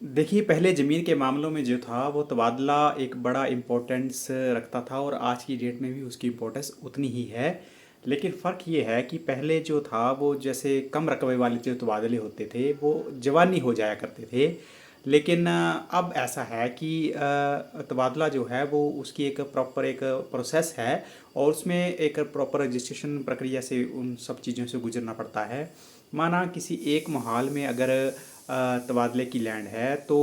देखिए, पहले ज़मीन के मामलों में जो था वो तबादला एक बड़ा इम्पोर्टेंस रखता था और आज की डेट में भी उसकी इम्पोर्टेंस उतनी ही है। लेकिन फ़र्क ये है कि पहले जो था वो जैसे कम रकबे वाले जो तबादले होते थे वो जवानी हो जाया करते थे। लेकिन अब ऐसा है कि तबादला जो है वो उसकी एक प्रॉपर एक प्रोसेस है और उसमें एक प्रॉपर रजिस्ट्रेशन प्रक्रिया से उन सब चीज़ों से गुजरना पड़ता है। माना किसी एक मोहाल में अगर तबादले की लैंड है तो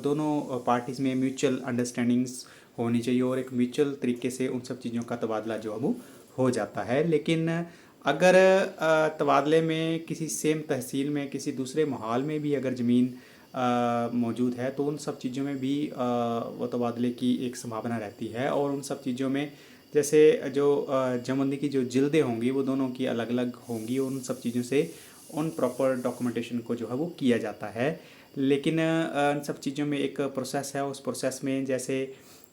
दोनों पार्टीज़ में म्यूचुअल अंडरस्टैंडिंग्स होनी चाहिए और एक म्यूचुअल तरीके से उन सब चीज़ों का तबादला जो है वो हो जाता है। लेकिन अगर तबादले में किसी सेम तहसील में किसी दूसरे मोहाल में भी अगर ज़मीन मौजूद है तो उन सब चीज़ों में भी वो तबादले की एक संभावना रहती है और उन सब चीज़ों में जैसे जो जमबंदी की जो जिल्दें होंगी वो दोनों की अलग अलग होंगी और उन सब चीज़ों से उन प्रॉपर डॉक्यूमेंटेशन को जो है वो किया जाता है। लेकिन इन सब चीज़ों में एक प्रोसेस है, उस प्रोसेस में जैसे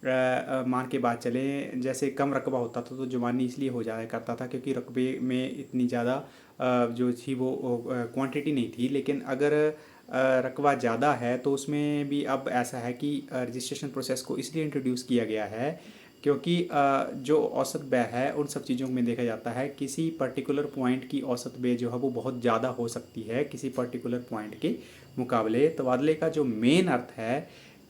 मान के बात चलें जैसे कम रकबा होता था तो जुबानी इसलिए हो जाया करता था क्योंकि रकबे में इतनी ज़्यादा जो थी वो क्वांटिटी नहीं थी। लेकिन अगर रकबा ज़्यादा है तो उसमें भी अब ऐसा है कि रजिस्ट्रेशन प्रोसेस को इसलिए इंट्रोड्यूस किया गया है क्योंकि जो औसत व्यय है उन सब चीज़ों में देखा जाता है किसी पर्टिकुलर पॉइंट की औसत व्यय जो है वो बहुत ज़्यादा हो सकती है किसी पर्टिकुलर पॉइंट के मुकाबले। तबादले का जो मेन अर्थ है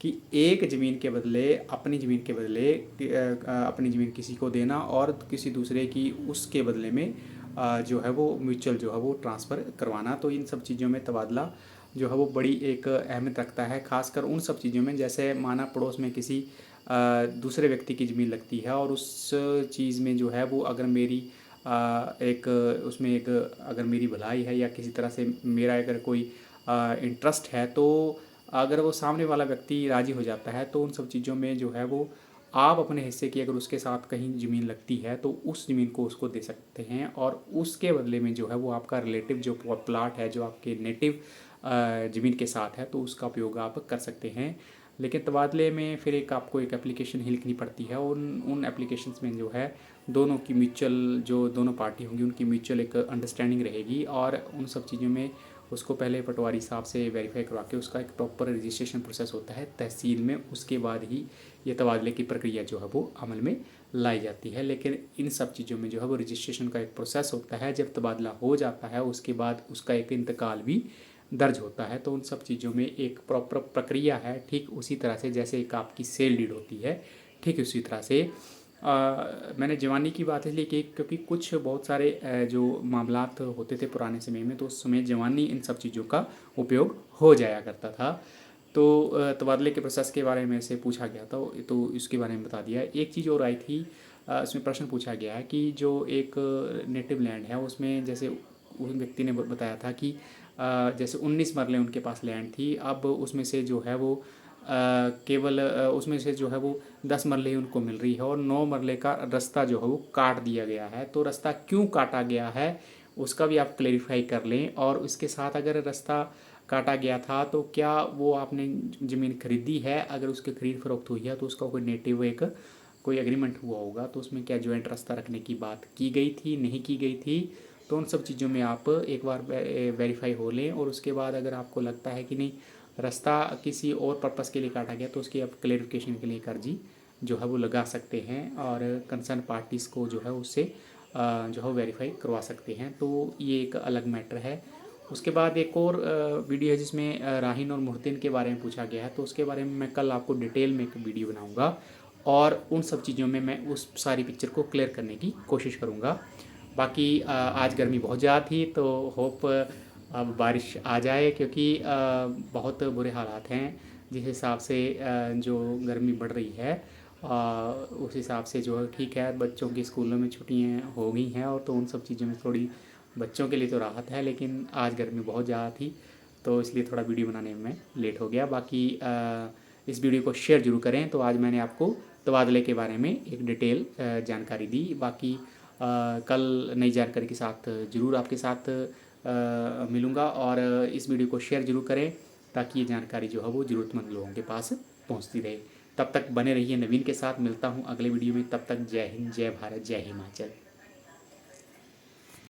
कि एक ज़मीन के बदले अपनी ज़मीन के बदले अपनी ज़मीन किसी को देना और किसी दूसरे की उसके बदले में जो है वो म्यूचुअल जो है वो ट्रांसफ़र करवाना। तो इन सब चीज़ों में तबादला जो है वो बड़ी एक अहमियत रखता है, ख़ासकर उन सब चीज़ों में जैसे माना पड़ोस में किसी दूसरे व्यक्ति की ज़मीन लगती है और उस चीज़ में जो है वो अगर मेरी एक उसमें एक अगर मेरी भलाई है या किसी तरह से मेरा अगर कोई इंटरेस्ट है तो अगर वो सामने वाला व्यक्ति राज़ी हो जाता है तो उन सब चीज़ों में जो है वो आप अपने हिस्से की अगर उसके साथ कहीं ज़मीन लगती है तो उस ज़मीन को उसको दे सकते हैं और उसके बदले में जो है वो आपका रिलेटिव जो प्लाट है जो आपके नेटिव ज़मीन के साथ है तो उसका उपयोग आप कर सकते हैं। लेकिन तबादले में फिर एक आपको एक एप्लीकेशन ही लिखनी पड़ती है। उन उन एप्लीकेशंस में जो है दोनों की म्यूचुअल जो दोनों पार्टी होंगी उनकी म्यूचुअल एक अंडरस्टैंडिंग रहेगी और उन सब चीज़ों में उसको पहले पटवारी साहब से वेरीफाई करवा के उसका एक प्रॉपर रजिस्ट्रेशन प्रोसेस होता है तहसील में। उसके बाद ही ये तबादले की प्रक्रिया जो है वो अमल में लाई जाती है। लेकिन इन सब चीज़ों में जो है वो रजिस्ट्रेशन का एक प्रोसेस होता है। जब तबादला हो जाता है उसके बाद उसका एक इंतकाल भी दर्ज होता है। तो उन सब चीज़ों में एक प्रॉपर प्रक्रिया है, ठीक उसी तरह से जैसे एक आपकी सेल डीड होती है ठीक उसी तरह से मैंने जवानी की बात इसलिए की क्योंकि कुछ बहुत सारे जो मामलात होते थे पुराने समय में तो उस समय जवानी इन सब चीज़ों का उपयोग हो जाया करता था। तो तबादले के प्रोसेस के बारे में से पूछा गया था तो इसके बारे में बता दिया। एक चीज़ और आई थी, इसमें प्रश्न पूछा गया है कि जो एक नेटिव लैंड है उसमें जैसे उस व्यक्ति ने बताया था कि जैसे 19 मरले उनके पास लैंड थी। अब उसमें से जो है वो केवल उसमें से जो है वो 10 मरले ही उनको मिल रही है और 9 मरले का रास्ता जो है वो काट दिया गया है। तो रास्ता क्यों काटा गया है उसका भी आप क्लेरिफाई कर लें और उसके साथ अगर रास्ता काटा गया था तो क्या वो आपने ज़मीन खरीदी है, अगर उसकी खरीद फरोख्त हुई है तो उसका कोई नेटिव एक कोई एग्रीमेंट हुआ होगा तो उसमें क्या जॉइंट रास्ता रखने की बात की गई थी नहीं की गई थी। तो उन सब चीज़ों में आप एक बार वेरीफाई हो लें और उसके बाद अगर आपको लगता है कि नहीं रास्ता किसी और पर्पस के लिए काटा गया तो उसकी आप क्लेरिफिकेशन के लिए एक अर्जी जो है वो लगा सकते हैं और कंसर्न पार्टीज़ को जो है उससे जो है वेरीफाई करवा सकते हैं। तो ये एक अलग मैटर है। उसके बाद एक और वीडियो है जिसमें राहीन और मुहतिन के बारे में पूछा गया है तो उसके बारे में मैं कल आपको डिटेल में एक वीडियो बनाऊंगा और उन सब चीज़ों में मैं उस सारी पिक्चर को क्लियर करने की कोशिश करूँगा। बाकी आज गर्मी बहुत ज़्यादा थी तो होप अब बारिश आ जाए क्योंकि बहुत बुरे हालात हैं। जिस हिसाब से जो गर्मी बढ़ रही है उस हिसाब से जो है ठीक है बच्चों की स्कूलों में छुट्टियां हो गई हैं और तो उन सब चीज़ों में थोड़ी बच्चों के लिए तो राहत है। लेकिन आज गर्मी बहुत ज़्यादा थी तो इसलिए थोड़ा वीडियो बनाने में लेट हो गया। बाकी इस वीडियो को शेयर ज़रूर करें। तो आज मैंने आपको तबादले के बारे में एक डिटेल जानकारी दी। बाकी कल नई जानकारी के साथ ज़रूर आपके साथ मिलूँगा और इस वीडियो को शेयर ज़रूर करें ताकि ये जानकारी जो है वो ज़रूरतमंद लोगों के पास पहुँचती रहे। तब तक बने रहिए नवीन के साथ। मिलता हूँ अगले वीडियो में, तब तक जय हिंद, जय भारत, जय हिमाचल।